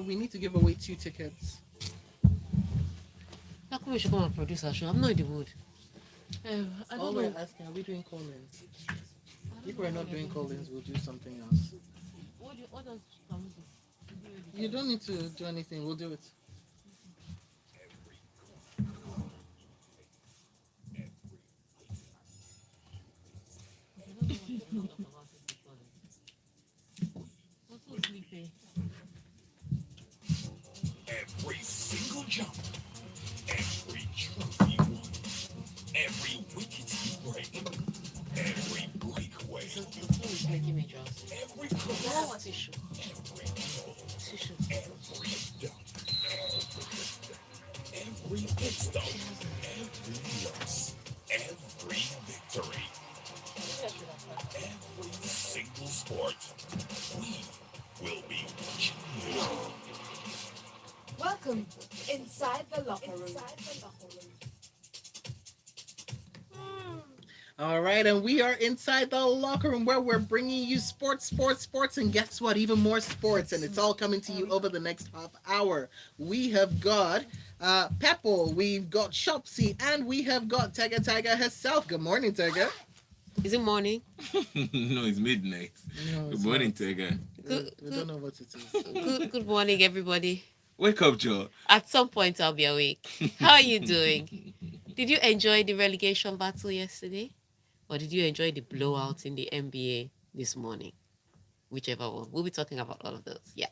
We need to give away 2 tickets. How come we should come and produce our show? I'm not in the mood. I All don't we're know. asking, are we doing call-ins? I don't If know we're what not you're doing going to do. call-ins, we'll do something else. What else can we do? To give you the You chance. don't need to do anything. We'll do it. If you don't know what you're going to talk about, it before then. I'm so sleepy. Every single jump, every trophy won, every wicket you break, every breakaway, The phone is making me drowsy. every Can I have cross, tissue? every goal, Tissue. every dunk, every pit stop, She has it. every loss, every victory, Maybe I should have packed it. every single sport. We will be watching you. Welcome inside the locker room. All right, and we are inside the locker room where we're bringing you sports, sports, sports, and guess what? Even more sports, and it's all coming to you over the next half hour. We have got Pepple, we've got Shopsy, and we have got Tega Tiger herself. Good morning, Tega. Is it morning? No, it's midnight. No, Good it's morning, not. Tega. Good, We don't good, know what it is. good morning, everybody. Wake up, Joe. At some point, I'll be awake. How are you doing? Did you enjoy the relegation battle yesterday? Or did you enjoy the blowout in the NBA this morning? Whichever one. We'll be talking about all of those. Yeah.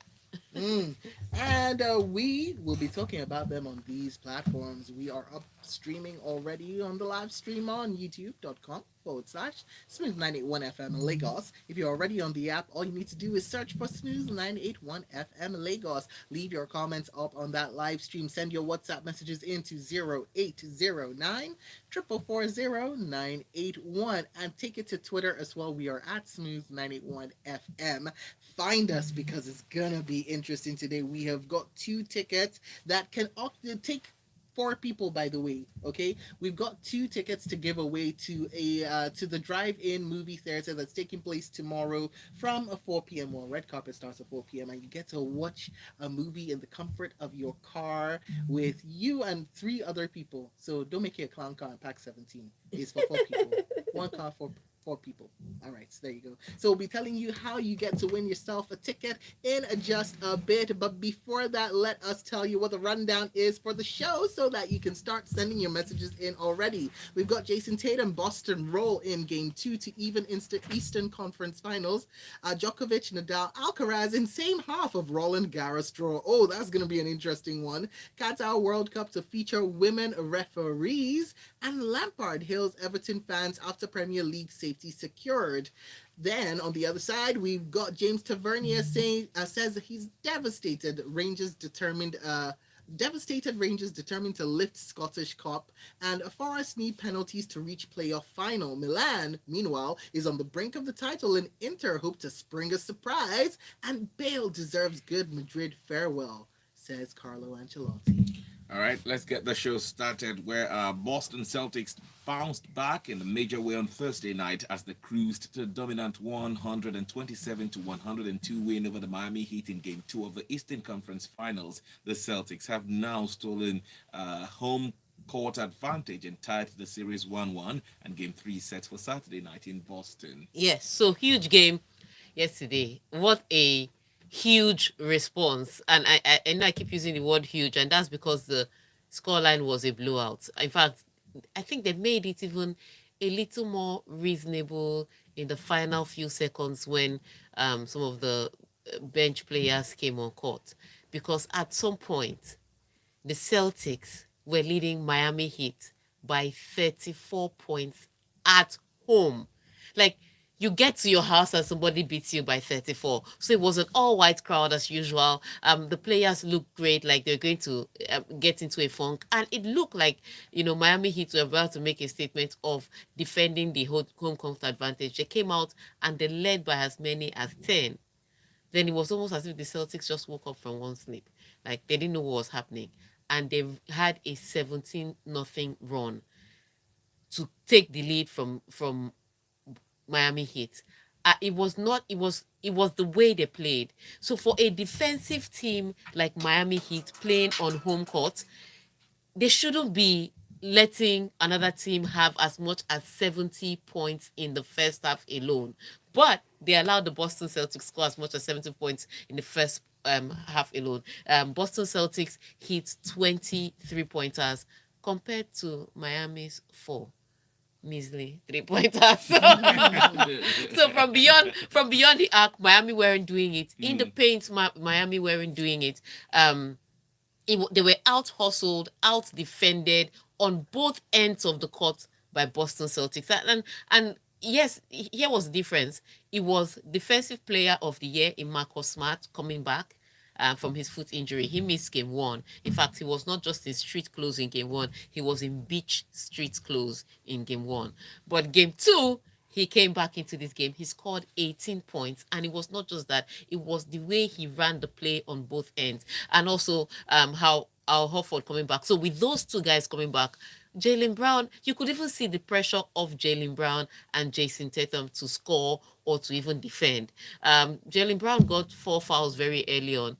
Mm. And we will be talking about them on these platforms. We are up streaming already on the live stream on youtube.com/, Smooth 981 FM Lagos. If you're already on the app, all you need to do is search for Smooth 981 FM Lagos. Leave your comments up on that live stream. Send your WhatsApp messages into 0809 440 and take it to Twitter as well. We are at Smooth 981 FM. Find us because it's gonna be interesting today. We have got 2 tickets that can take 4 people, by the way. Okay, we've got 2 tickets to give away to the drive-in movie theater that's taking place tomorrow from 4 p.m. Well, red carpet starts at 4 p.m. and you get to watch a movie in the comfort of your car with you and 3 other people. So don't make it a clown car and pack 17. It's for 4 people. One car for 4 people. All right, so there you go. So we'll be telling you how you get to win yourself a ticket in just a bit. But before that, let us tell you what the rundown is for the show so that you can start sending your messages in already. We've got Jason Tatum, Boston roll in game 2 to even Eastern Conference Finals. Djokovic, Nadal, Alcaraz in same half of Roland Garros draw. Oh, that's going to be an interesting one. Qatar World Cup to feature women referees, and Lampard hails Everton fans after Premier League safety secured. Then on the other side, we've got James Tavernier says that he's devastated. Rangers determined to lift Scottish Cup, and Forest need penalties to reach playoff final. Milan, meanwhile, is on the brink of the title, and Inter hope to spring a surprise, and Bale deserves good Madrid farewell, says Carlo Ancelotti. All right, let's get the show started. Where Boston Celtics bounced back in the major way on Thursday night as they cruised to the dominant 127 to 102 win over the Miami Heat in Game 2 of the Eastern Conference Finals. The Celtics have now stolen home court advantage and tied the series 1-1, and Game 3 set for Saturday night in Boston. Yes. So huge game yesterday. What a huge response. And I know I keep using the word huge, and that's because the scoreline was a blowout. In fact, I think they made it even a little more reasonable in the final few seconds when some of the bench players came on court. Because at some point, the Celtics were leading Miami Heat by 34 points at home. Like, you get to your house and somebody beats you by 34. So it was an all white crowd as usual. The players looked great, like they're going to get into a funk. And it looked like, Miami Heat were about to make a statement of defending the home court advantage. They came out and they led by as many as 10. Then it was almost as if the Celtics just woke up from one sleep. Like they didn't know what was happening. And they had a 17-0 run to take the lead from Miami Heat. it was not. It was the way they played. So for a defensive team like Miami Heat playing on home court, they shouldn't be letting another team have as much as 70 points in the first half alone. But they allowed the Boston Celtics score as much as 70 points in the first half alone. Boston Celtics hit 23 pointers compared to Miami's 4 measly 3 pointers. So from beyond the arc, Miami weren't doing it. In the paint, Miami weren't doing it. They were out hustled, out defended on both ends of the court by Boston Celtics. And yes, here was the difference. It was Defensive Player of the Year in Marcus Smart coming back. From his foot injury, he missed game one. In fact, he was not just in street clothes in game one; he was in beach street clothes in game one. But game two, he came back into this game. He scored 18 points, and it was not just that; it was the way he ran the play on both ends, and also how Al Horford coming back. So with those two guys coming back, Jaylen Brown, you could even see the pressure of Jaylen Brown and Jason Tatum to score or to even defend. Jaylen Brown got 4 fouls very early on.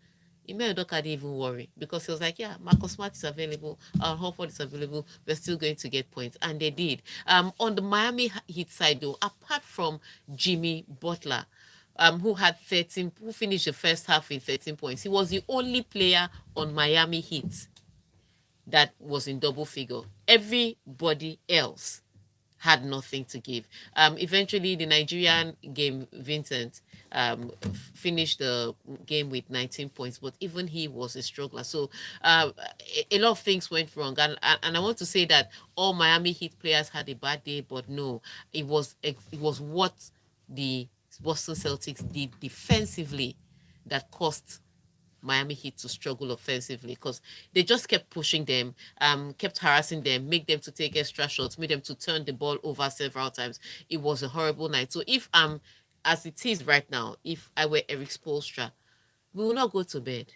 Ime Udoka didn't even worry because he was like, yeah, Marcus Smart is available, Horford is available, we're still going to get points. And they did. On the Miami Heat side, though, apart from Jimmy Butler, who had 13, who finished the first half in 13 points, he was the only player on Miami Heat that was in double figure. Everybody else had nothing to give. Eventually, the Nigerian game, Vincent, finished the game with 19 points, but even he was a struggler. So a lot of things went wrong. And I want to say that all Miami Heat players had a bad day, but no, it was what the Boston Celtics did defensively that cost Miami Heat to struggle offensively because they just kept pushing them, kept harassing them, make them to take extra shots, made them to turn the ball over several times. It was a horrible night. So if as it is right now, if I were Eric Spoelstra, we will not go to bed.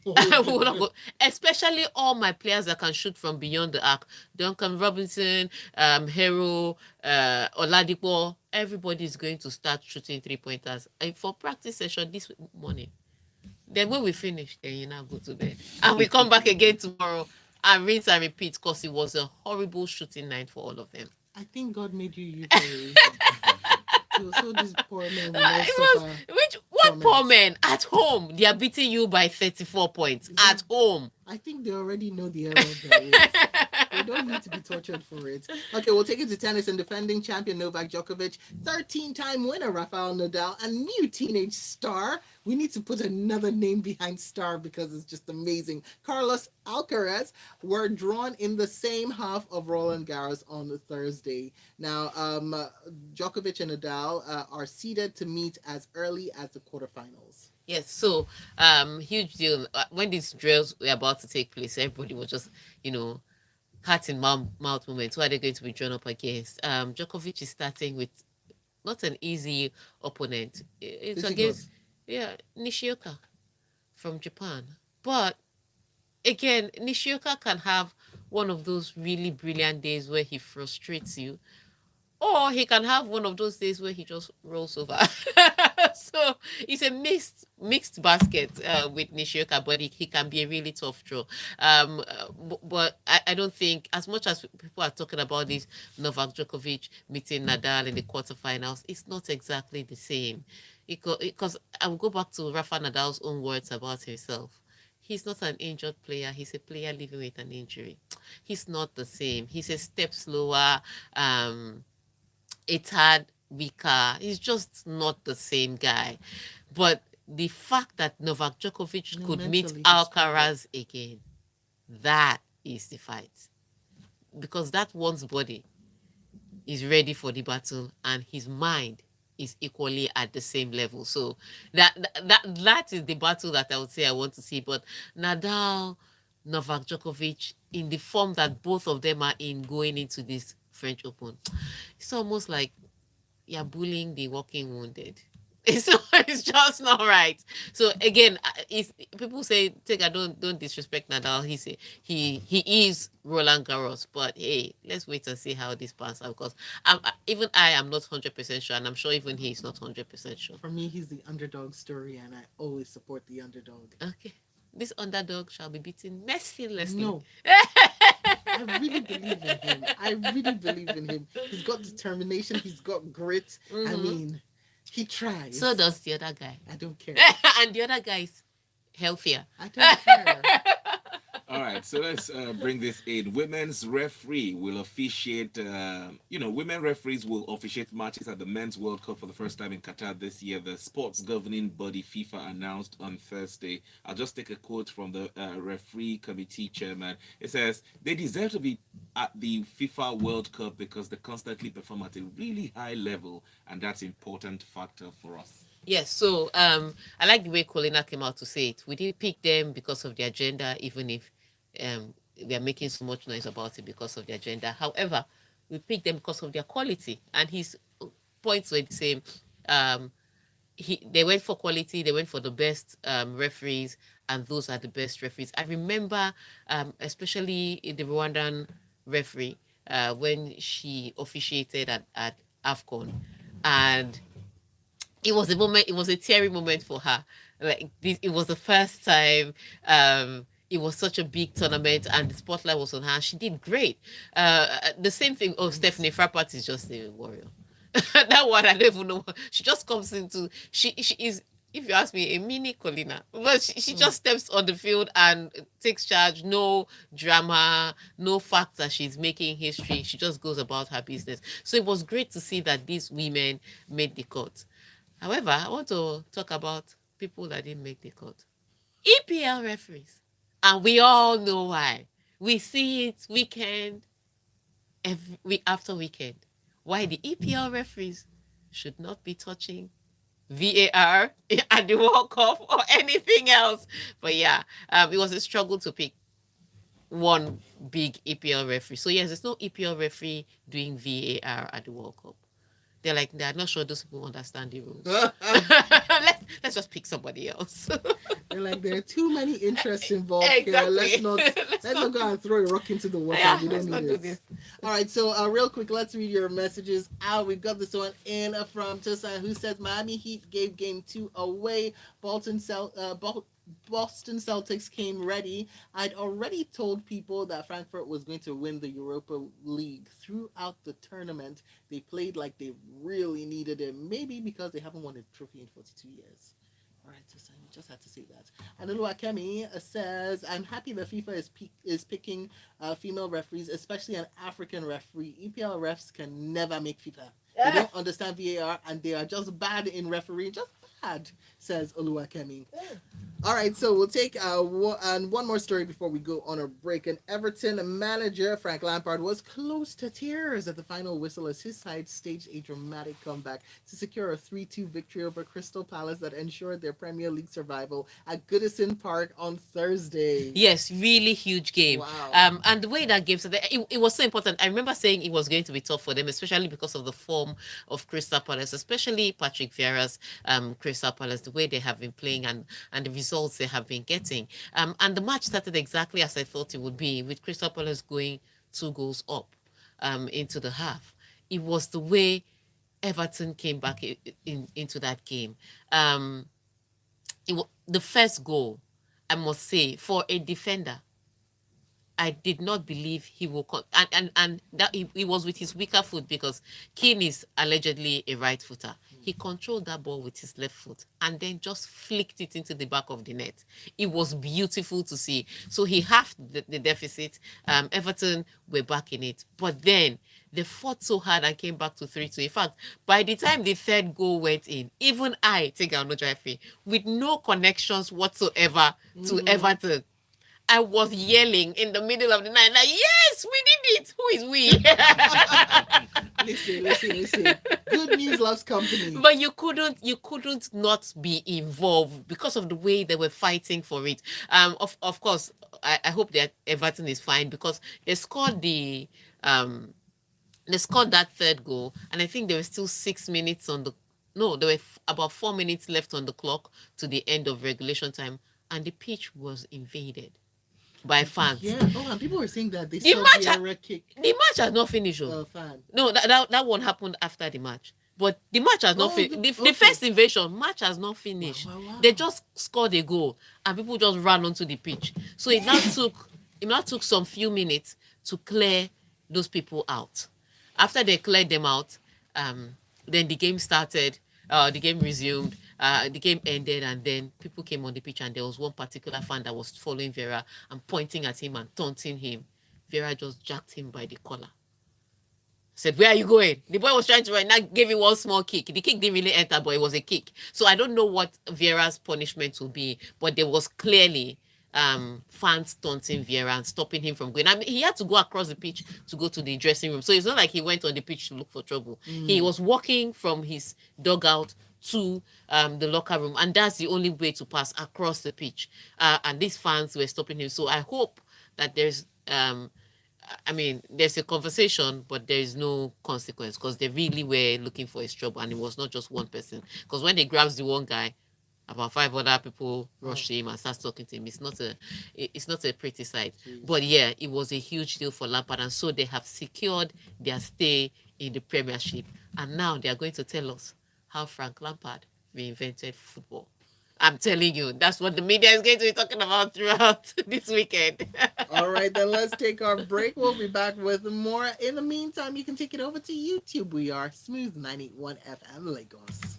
We will not go, especially all my players that can shoot from beyond the arc. Duncan Robinson, Hero, Oladipo, everybody is going to start shooting 3-pointers. And for practice session this morning, then when we finish, then you now go to bed. And we come back again tomorrow and rinse and repeat because it was a horrible shooting night for all of them. I think God made you for a reason. So these poor men will not It was suffer. what poor men at home? They are beating you by 34 points at home. I think they already know the error of their ways. They don't need to be tortured for it. Okay, we'll take it to tennis. And defending champion Novak Djokovic, 13-time winner Rafael Nadal, and new teenage star. We need to put another name behind star because it's just amazing. Carlos Alcaraz were drawn in the same half of Roland Garros on Thursday. Now, Djokovic and Nadal are seeded to meet as early as the quarterfinals. Yes, so huge deal. When these drills were about to take place, everybody was just, heart in mouth moments. Who are they going to be drawn up against? Djokovic is starting with not an easy opponent. It's against Nishioka from Japan. But again, Nishioka can have one of those really brilliant days where he frustrates you, or he can have one of those days where he just rolls over. So it's a mixed basket with Nishioka, but he can be a really tough draw. But I don't think, as much as people are talking about this Novak Djokovic meeting Nadal in the quarterfinals, it's not exactly the same. Because I will go back to Rafa Nadal's own words about himself. He's not an injured player. He's a player living with an injury. He's not the same. He's a step slower. A tad weaker. He's just not the same guy. But the fact that Novak Djokovic could meet Alcaraz again, that is the fight. Because that one's body is ready for the battle and his mind is equally at the same level. So that is the battle that I would say I want to see. But Nadal, Novak Djokovic, in the form that both of them are in going into this French Open, it's almost like you're bullying the walking wounded. It's just not right. So again, it's people say, take I don't disrespect Nadal. He is Roland Garros, but hey, let's wait and see how this pans out because even I am not 100% sure, and I'm sure even he is not 100% sure. For me, he's the underdog story, and I always support the underdog. Okay, this underdog shall be beaten mercilessly. No, I really believe in him. I really believe in him. He's got determination. He's got grit. I mean, he tries. So does the other guy, I don't care. and the other guy is healthier. I don't care. All right, so let's bring this in. Women's referee will officiate, women referees will officiate matches at the Men's World Cup for the first time in Qatar this year. The sports governing body FIFA announced on Thursday. I'll just take a quote from the referee committee chairman. It says, they deserve to be at the FIFA World Cup because they constantly perform at a really high level, and that's an important factor for us. Yes, so I like the way Colina came out to say it. We didn't pick them because of the agenda, even if we are making so much noise about it because of the agenda. However, we picked them because of their quality, and his points were the same. They went for quality, they went for the best referees, and those are the best referees. I remember, especially the Rwandan referee, when she officiated at AFCON, and it was a moment, it was a teary moment for her. Like this, it was the first time. It was such a big tournament, and the spotlight was on her. She did great. The same thing. Oh, Stephanie Frappart is just a warrior. That one I don't even know. She just comes into. She is. If you ask me, a mini Colina, but she just steps on the field and takes charge. No drama, no fact that she's making history. She just goes about her business. So it was great to see that these women made the cut. However, I want to talk about people that didn't make the cut. EPL referees. And we all know why. We see it weekend, every week after weekend. Why the EPL referees should not be touching VAR at the World Cup or anything else. But yeah, it was a struggle to pick one big EPL referee. So yes, there's no EPL referee doing VAR at the World Cup. They're not sure those people understand the rules. let's just pick somebody else. They're like, there are too many interests involved here. Exactly. Let's not go and throw a rock into the water. Yeah, we let's don't not need do this. this. All right, so real quick, let's read your messages out. We've got this one in from Tosan, who says Miami Heat gave game 2 away. Boston Celtics came ready. I'd already told people that Frankfurt was going to win the Europa League. Throughout the tournament, they played like they really needed it. Maybe because they haven't won a trophy in 42 years. All right, so you just had to say that. And Oluwakemi says, I'm happy that FIFA is picking female referees, especially an African referee. EPL refs can never make FIFA. They don't understand VAR, and they are just bad in refereeing. Just bad, says Oluwakemi. All right, so we'll take one more story before we go on a break. And Everton manager Frank Lampard was close to tears at the final whistle as his side staged a dramatic comeback to secure a 3-2 victory over Crystal Palace that ensured their Premier League survival at Goodison Park on Thursday. Yes, really huge game. Wow. And the way that game, so it was so important. I remember saying it was going to be tough for them, especially because of the form of Crystal Palace, especially Patrick Vieira's Crystal Palace, the way they have been playing and the results they have been getting. And the match started exactly as I thought it would be, with Crystal Palace going 2 goals up into the half. It was the way Everton came back into that game. The first goal, I must say, for a defender, I did not believe he will and that he was with his weaker foot because Keane is allegedly a right footer. He controlled that ball with his left foot and then just flicked it into the back of the net. It was beautiful to see. So he halved the deficit. Everton were back in it, but then they fought so hard and came back to 3-2. In fact, by the time the third goal went in, even I, Tigano Jaife, with no connections whatsoever to Everton, I was yelling in the middle of the night, like, yes, we did it. Who is we? Listen. Good news loves company. But you couldn't not be involved because of the way they were fighting for it. Of course, I hope that Everton is fine because they scored that third goal, and I think there were still 6 minutes on the no, there were about 4 minutes left on the clock to the end of regulation time, and the pitch was invaded by fans. Yeah. Oh, and people were saying that they The saw match, Vieira kick the match has not finished. a fan. No, that one happened after the match. But the match has not Oh, finished. The okay. first invasion match has not finished. Wow. They just scored a goal and people just ran onto the pitch. So it now took some few minutes to clear those people out. After they cleared them out, then the game started. The game resumed. The game ended, and then people came on the pitch, and there was one particular fan that was following Vera and pointing at him and taunting him. Vera just jacked him by the collar. Said, "Where are you going?" The boy was trying to run. Now gave him one small kick. The kick didn't really enter, but it was a kick. So I don't know what Vieira's punishment will be, but there was clearly fans taunting Vieira and stopping him from going. I mean, he had to go across the pitch to go to the dressing room. So it's not like he went on the pitch to look for trouble. He was walking from his dugout to the locker room, and that's the only way to pass across the pitch. And these fans were stopping him. So I hope that there's a conversation, but there is no consequence because they really were looking for his trouble, and it was not just one person. Because when they grabs the one guy, about 5 other people rush him and start talking to him. It's not a pretty sight. But yeah, it was a huge deal for Lampard, and so they have secured their stay in the Premiership, and now they are going to tell us how Frank Lampard reinvented football. I'm telling you, that's what the media is going to be talking about throughout this weekend. All right, then let's take our break. We'll be back with more. In the meantime, you can take it over to YouTube. We are Smooth 91 FM Lagos.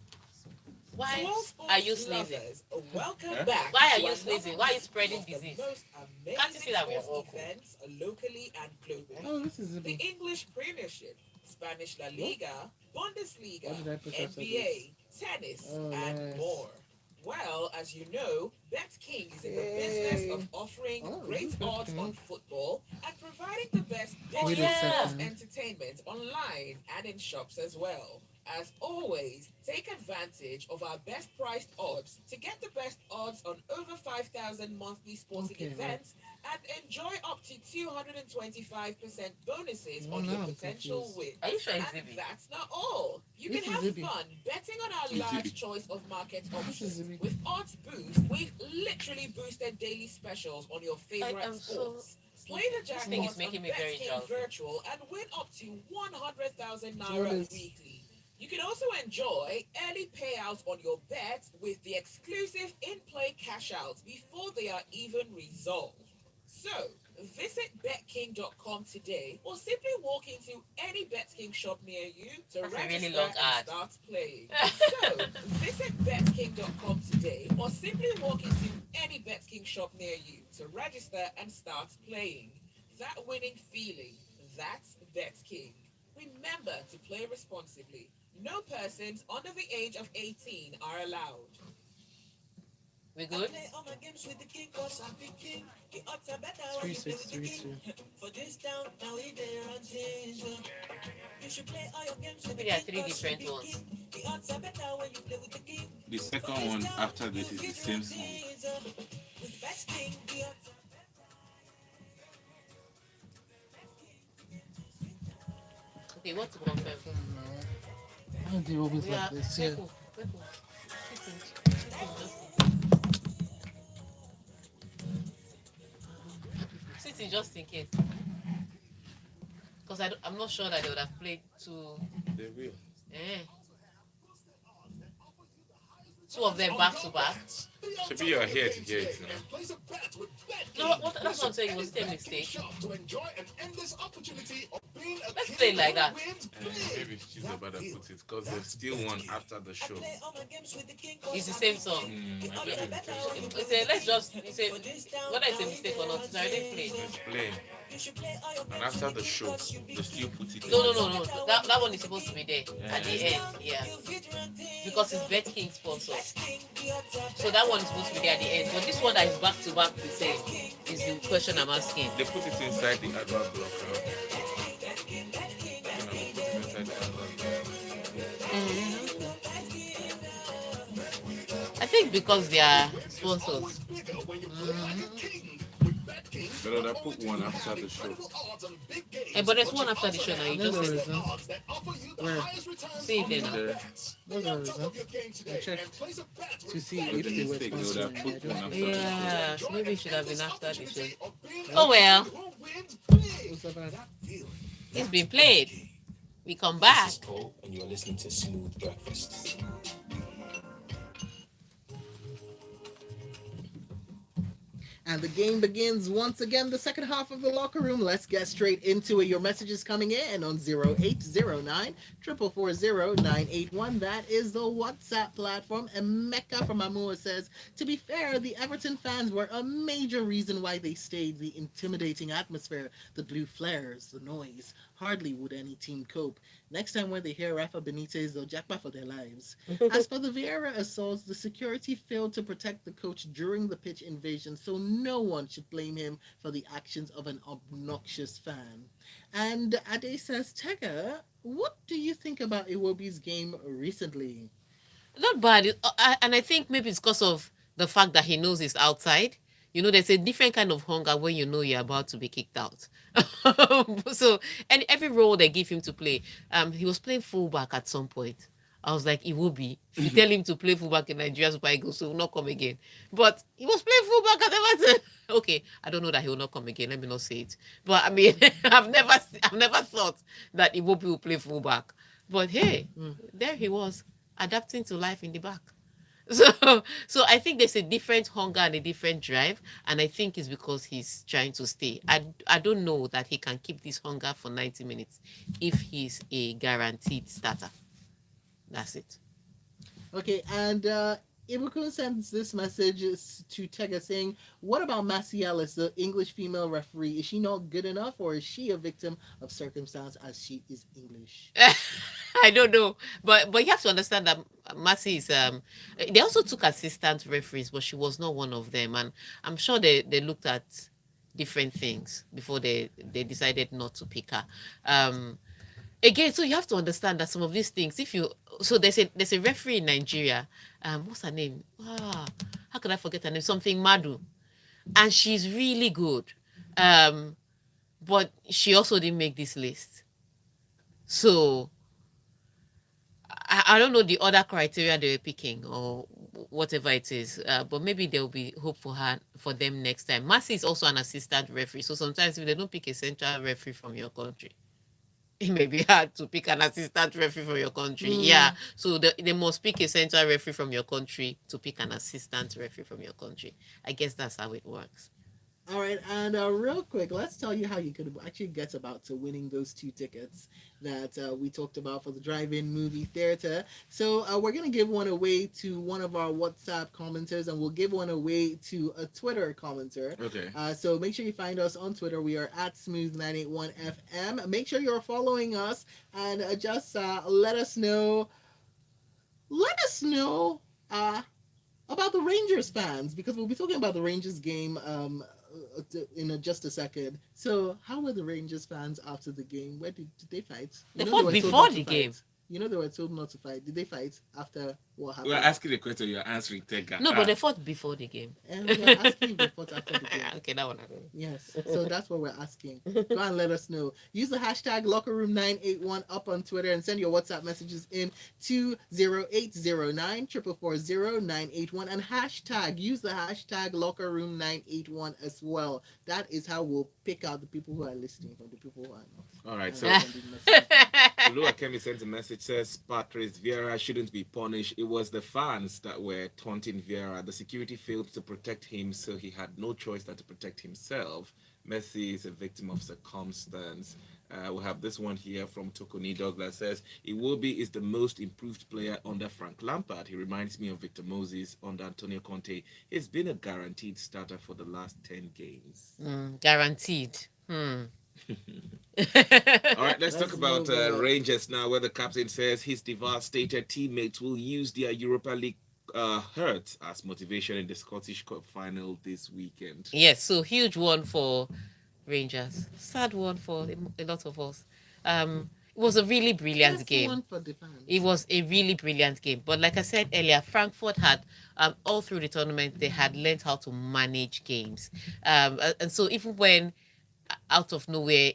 Why Small sports are you sneezing? lovers, welcome back. Why are to you another sneezing? Why are you spreading of the disease? most amazing Can't you see that we are sports all cool? events locally and globally. Oh, this is a The big. English Premiership, Spanish La Liga, Bundesliga, Why did I push ourselves NBA, tennis, Oh, and nice. more. Well, as you know, BetKing is in the business of offering Oh, great this is odds BetKing. on football and providing the best Oh, Wait a digital yeah. sports second. entertainment online and in shops as well. As always, take advantage of our best priced odds to get the best odds on over 5,000 monthly sporting Okay, right. events and enjoy up to 225% bonuses Oh, on your no, I'm potential confused. win. Are you sure it's And Zibby? that's not all. You This can is have Zibby. fun betting on our It's large Zibby. choice of market This options. is Zibby. With Odds Boost, we've literally boosted daily specials on your favorite am so sports. Play the This thing is jackpots making on me very BetKing drowsy. Virtual and win up to 100,000 So what naira is- weekly. You can also enjoy early payouts on your bets with the exclusive in-play cash outs before they are even resolved. So, visit betking.com today or simply walk into any BetKing shop near you to That's a register really long and ad. start playing. So, visit betking.com today or simply walk into any BetKing shop near you to register and start playing. That winning feeling, that's BetKing. Remember to play responsibly. No persons under the age of 18 are allowed. We good? Play all my games with the king, cause I'm the king. The odds are better when you play with the 3632. king. For this town, now we there on things. You should play all your games with the Maybe there are king, three cause you're different the ones. king. The odds are better when you play with the king. The second one after this is the same song. With best king, the odds are Okay, what to confirm? I don't do always We like are this. Yeah. Peku. City, just in case. Because I'm not sure that they would have played two. They will. Eh. Two of them back to back. Should be your here to get it now. No, that's what I'm saying. It was still a mistake. Let's play it like that. Maybe she's about to put it because there's still one after the show. play all my games with the king, cause It's the I'm same the song. king. The I odds bet are it's better the when you same. It's a, let's just say For this town, whether it's a now we mistake or there not, on it's already played. things. It's playing. You should play all your And games after with the king, show, cause you be they still put it in. No. That one is supposed to be there at the end. Yeah. You fit run things. Because it's Bet King sponsor. Best king, the odds are So that one is supposed to be there at the end. But this one that is back to back the same is the question I'm asking. They put it inside the advert block now. You know, they put it inside the advert block. I think because they are sponsors. Better that put one after the show. But there's one after the show now. You No, just there said it. isn't. Where? See it there now. There. No, there isn't. I checked to see With if the they were mistake, they would have sponsoring. put I one don't after think. Yeah, so maybe it should have been after the show. Oh well, What's that bad? it's been played. We come back. This is Paul, and you're listening to Smooth Breakfast. And the game begins once again, the second half of the locker room. Let's get straight into it. Your messages coming in on 0809 440 981. That is the WhatsApp platform. And Mecca from Amua says, to be fair, the Everton fans were a major reason why they stayed. The intimidating atmosphere, the blue flares, the noise. Hardly would any team cope. Next time when they hear Rafa Benitez, they'll jackpot for their lives. As for the Vieira assaults, the security failed to protect the coach during the pitch invasion, so no one should blame him for the actions of an obnoxious fan. And Ade says, Tega, what do you think about Iwobi's game recently? Not bad. And I think maybe it's because of the fact that he knows he's outside. You know, there's a different kind of hunger when you know you're about to be kicked out. So, and every role they give him to play, he was playing fullback at some point. I was like, it will be. If you tell him to play fullback in Nigeria Super Eagles, he will not come again. But he was playing fullback at Everton. Okay, I don't know that he will not come again. Let me not say it. But I mean, I've never thought that Iwobi will play fullback. But hey, there he was, adapting to life in the back. So I think there's a different hunger and a different drive, and I think it's because he's trying to stay. I don't know that he can keep this hunger for 90 minutes if he's a guaranteed starter. That's it. Okay, and Ibukun sends this message to Tega saying, what about Massey Ellis, the English female referee? Is she not good enough, or is she a victim of circumstance as she is English? I don't know, but you have to understand that Mercy is They also took assistant referees, but she was not one of them, and I'm sure they looked at different things before they decided not to pick her. Again, so you have to understand that some of these things, if you so there's a referee in Nigeria, what's her name? How could I forget her name? Something Madu, and she's really good, but she also didn't make this list. So I don't know the other criteria they were picking or whatever it is, but maybe there will be hope for them next time. Mercy is also an assistant referee, so sometimes if they don't pick a central referee from your country, it may be hard to pick an assistant referee from your country. Yeah, so they must pick a central referee from your country to pick an assistant referee from your country. I guess that's how it works. All right, and real quick, let's tell you how you could actually get about to winning those 2 tickets that we talked about for the drive-in movie theater. So we're gonna give one away to one of our WhatsApp commenters, and we'll give one away to a Twitter commenter. Okay. So make sure you find us on Twitter. We are at Smooth981FM. Make sure you're following us, and just let us know. Let us know. About the Rangers fans, because we'll be talking about the Rangers game in just a second. So, how were the Rangers fans after the game? Where did they fight? They You know fought were told before not to the fight. game. You know they were told not to fight. Did they fight after what happened? We're asking the question, you're answering Tega. No, but they fought before the game. And we're asking if they fought after the game. Okay, that one I don't know. Yes, so that's what we're asking. Go and let us know. Use the hashtag LockerRoom981 up on Twitter and send your WhatsApp messages in to 0809 440 981 and use the hashtag LockerRoom981 as well. That is how we'll pick out the people who are listening from the people who are not. All right, And so sending messages. Lua Kemi sent a message, says Patrice Vieira shouldn't be punished. It was the fans that were taunting Vieira. The security failed to protect him, so he had no choice than to protect himself. Messi is a victim of circumstance. We have this one here from Tokoni Douglas, says Iwobi is the most improved player under Frank Lampard. He reminds me of Victor Moses under Antonio Conte. He's been a guaranteed starter for the last 10 games. Guaranteed. All right, let's talk Let's about move on. Rangers now, where the captain says his devastated teammates will use their Europa League hurt as motivation in the Scottish Cup final this weekend. Yes, so huge one for Rangers. Sad one for a lot of us. It was a really brilliant That's game. one for the fans. It was a really brilliant game. But like I said earlier, Frankfurt had all through the tournament they had learned how to manage games, and so even when out of nowhere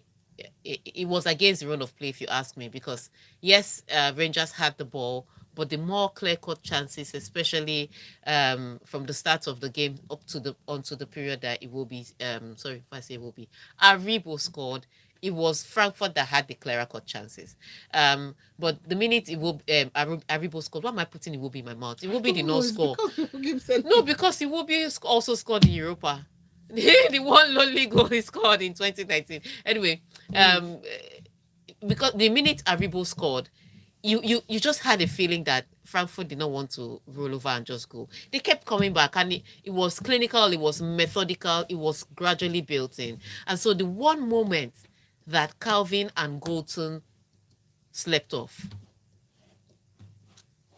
it was against the run of play, if you ask me, because yes, Rangers had the ball, but the more clear-cut chances, especially from the start of the game up to the onto the period that it will be, sorry if I say it will be, Aribo scored. It was Frankfurt that had the clearer cut chances. But the minute it will Aribo scored, what am I putting it will be in my mouth? It will be the no score. No, because it will be also scored in Europa. The one lonely goal he scored in 2019. Anyway, because the minute Aribo scored, you just had a feeling that Frankfurt did not want to roll over and just go. They kept coming back, and it was clinical, it was methodical, it was gradually built in. And so the one moment that Calvin and Goldson slept off,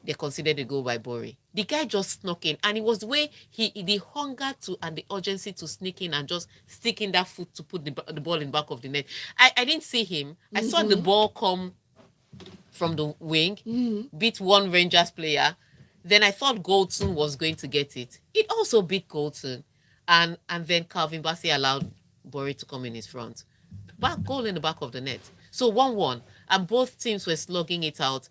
they considered a goal by Bori. The guy just snuck in, and it was the way the hunger to and the urgency to sneak in and just sticking that foot to put the ball in the back of the net. I didn't see him. I saw the ball come from the wing, beat one Rangers player. Then I thought Goldson was going to get it. It also beat Goldson, and then Calvin Bassey allowed Bori to come in his front. Back goal in the back of the net. So 1-1, and both teams were slugging it out.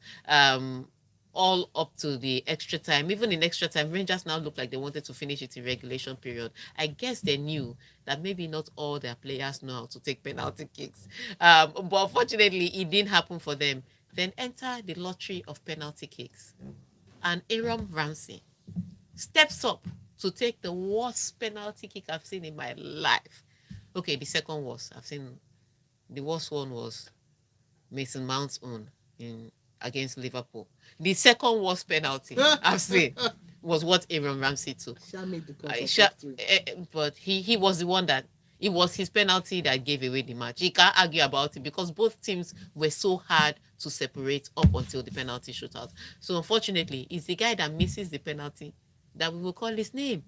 All up to the extra time. Even in extra time, Rangers now looked like they wanted to finish it in regulation period. I guess they knew that maybe not all their players know how to take penalty kicks. But unfortunately, it didn't happen for them. Then enter the lottery of penalty kicks. And Aaron Ramsey steps up to take the worst penalty kick I've seen in my life. Okay, the second worst. The worst one was Mason Mount's own against Liverpool. The second worst penalty I've seen was what Aaron Ramsey took. But he was the one that it was his penalty that gave away the match. He can't argue about it because both teams were so hard to separate up until the penalty shootout. So unfortunately, it's the guy that misses the penalty that we will call his name.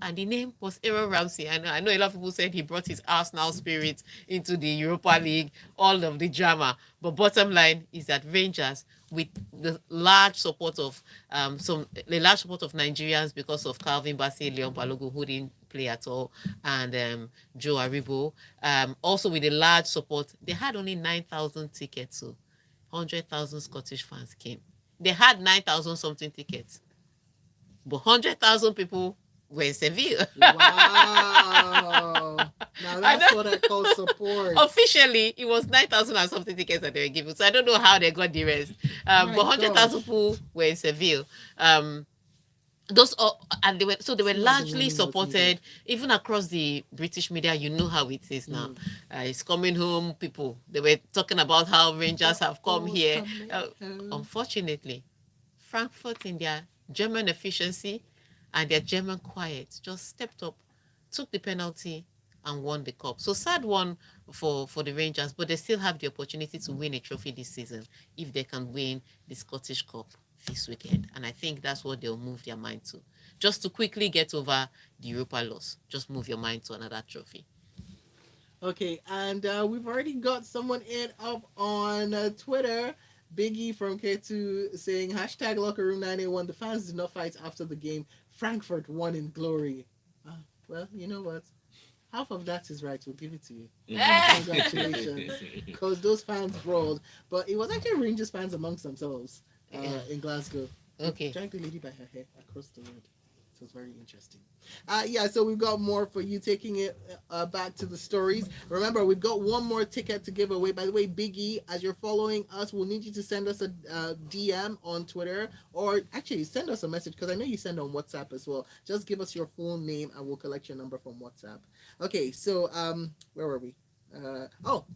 And the name was Aaron Ramsey. And I know a lot of people said he brought his Arsenal spirit into the Europa League, all of the drama. But bottom line is that Rangers, with the large support of Nigerians because of Calvin Bassey, Leon Balogun, who didn't play at all, and Joe Aribo, also with a large support, they had only 9,000 tickets. So 100,000 Scottish fans came. They had 9,000 something tickets, but 100,000 people were in Seville. Wow. Now that's what I call support. Officially, it was 9,000 and something tickets that they were given. So I don't know how they got the rest. But 100,000 people were in Seville. Those and they were largely supported even across the British media. You know how it is now. It's coming home. People, they were talking about how Rangers have come here. Unfortunately, Frankfurt, in their German efficiency and their German quiet, just stepped up, took the penalty, and won the cup. So sad one for the Rangers, but they still have the opportunity to win a trophy this season if they can win the Scottish Cup this weekend. And I think that's what they'll move their mind to. Just to quickly get over the Europa loss, just move your mind to another trophy. Okay, and we've already got someone up on Twitter. Biggie from K2 saying hashtag locker room 981. The fans did not fight after the game. Frankfurt won in glory. Well, you know what? Half of that is right. We'll give it to you. Congratulations. Because those fans brawled. But it was actually Rangers fans amongst themselves in Glasgow. Okay. Dragged the lady by her hair across the road. So it's very interesting. So we've got more for you, taking it back to the stories. Remember, we've got one more ticket to give away. By the way, Biggie, as you're following us, we'll need you to send us a DM on Twitter, or actually send us a message, because I know you send on WhatsApp as well. Just give us your full name and we'll collect your number from WhatsApp. Okay, so where were we?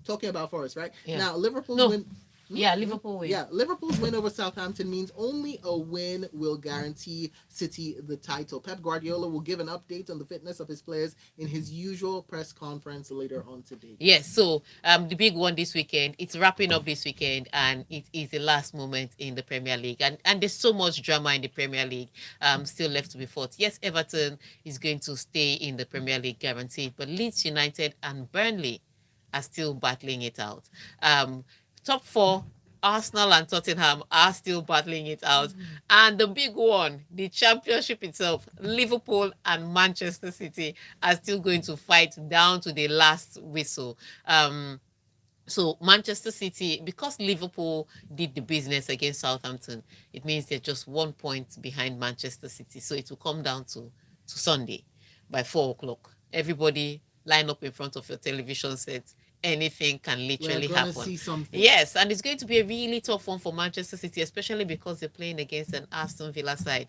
Talking about Forest, right? Yeah. Now, Liverpool win. Yeah, Liverpool win. Yeah, Liverpool's win over Southampton means only a win will guarantee City the title. Pep Guardiola will give an update on the fitness of his players in his usual press conference later on today. Yes, so the big one this weekend, it's wrapping up this weekend, and it is the last moment in the Premier League. And there's so much drama in the Premier League still left to be fought. Yes, Everton is going to stay in the Premier League guaranteed, but Leeds United and Burnley are still battling it out. Top four Arsenal and Tottenham are still battling it out. And the big one, the championship itself, Liverpool and Manchester City are still going to fight down to the last whistle. So Manchester City, because Liverpool did the business against Southampton, it means they're just 1 point behind Manchester City. So it will come down to Sunday by 4 o'clock. Everybody line up in front of your television set. Anything can We're literally gonna happen. see something. Yes, and it's going to be a really tough one for Manchester City, especially because they're playing against an Aston Villa side.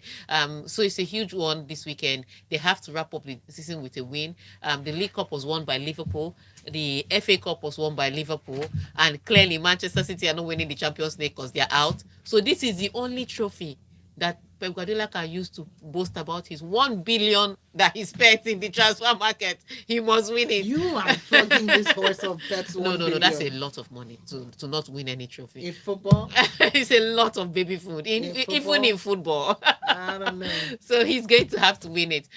So it's a huge one this weekend. They have to wrap up the season with a win. The League Cup was won by Liverpool. The FA Cup was won by Liverpool, and clearly Manchester City are not winning the Champions League because they're out. So this is the only trophy that Pep Guardiola can use to boast about his 1 billion that he spent in the transfer market. He must win it. You are flogging this horse of Pep's No, 1 no, no. That's a billion. lot of money to not win any trophy. In football, It's a lot of baby food, In even football? in football. I don't know. So he's going to have to win it.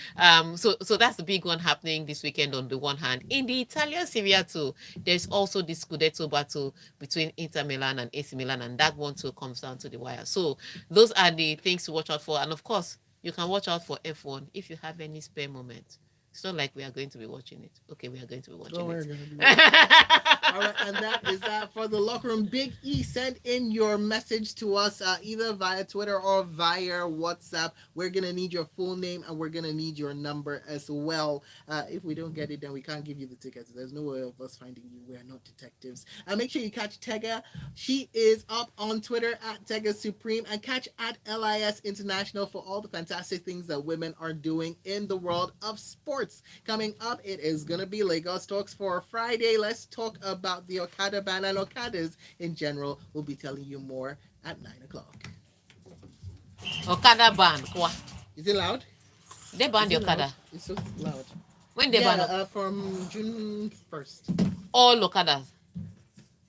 So that's the big one happening this weekend. On the one hand, in the Italian Serie A too, there's also the Scudetto battle between Inter Milan and AC Milan, and that one too comes down to the wire. So those are the things to watch out for, and of course, you can watch out for F1 if you have any spare moment. It's not like we are going to be watching it. Okay, we are going to be watching Oh, we're it. gonna be all right, and that is that for the locker room. Big E, send in your message to us either via Twitter or via WhatsApp. We're gonna need your full name and we're gonna need your number as well. If we don't get it, then we can't give you the tickets. There's no way of us finding you. We're not detectives. Make sure you catch Tega. She is up on Twitter at Tega Supreme, and catch at LIS International for all the fantastic things that women are doing in the world of sports. Coming up, it is gonna be Lagos Talks for Friday. Let's talk about the Okada ban and Okadas in general. We'll be telling you more at 9 o'clock. Okada ban, kwa. Is it loud? They ban Is the it loud? Okada. It's so loud. When they Yeah, ban from June 1st. all Okadas.